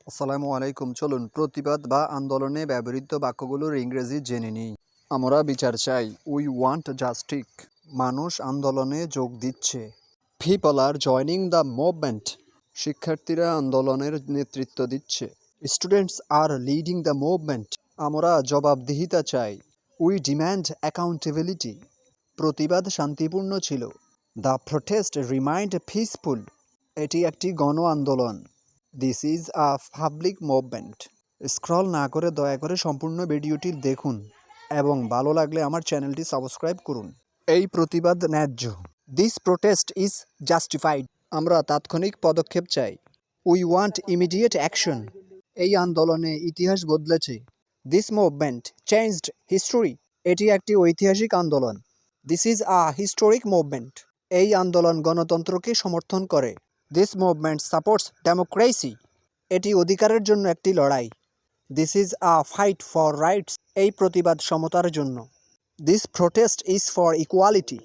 আসসালামু আলাইকুম। চলুন প্রতিবাদ বা আন্দোলনে ব্যবহৃত বাক্যগুলোর ইংরেজি জেনে নিই। আমরা বিচার চাই। We want justice. মানুষ আন্দোলনে যোগ দিচ্ছে। People are joining the movement. শিক্ষার্থীরা আন্দোলনের নেতৃত্ব দিচ্ছে। Students are leading the movement. আমরা জবাবদিহিতা চাই। We demand accountability. প্রতিবাদ শান্তিপূর্ণ ছিল। The protest remained peaceful. এটি একটি গণ আন্দোলন। This is a public movement. Scroll না করে দয়া করে সম্পূর্ণ ভিডিওটি দেখুন এবং ভালো লাগলে আমার চ্যানেলটি সাবস্ক্রাইব করুন। এই প্রতিবাদ ন্যায্য। This protest is justified. আমরা তাৎক্ষণিক পদক্ষেপ চাই। We want immediate action. এই আন্দোলনে ইতিহাস বদলেছে। This movement changed history. এটি একটি ঐতিহাসিক আন্দোলন। This is a historic movement. এই আন্দোলন গণতন্ত্রকে সমর্থন করে। This movement supports democracy. এটি অধিকারের জন্য একটি লড়াই। This is a fight for rights. এই প্রতিবাদ সমতার জন্য। This protest is for equality.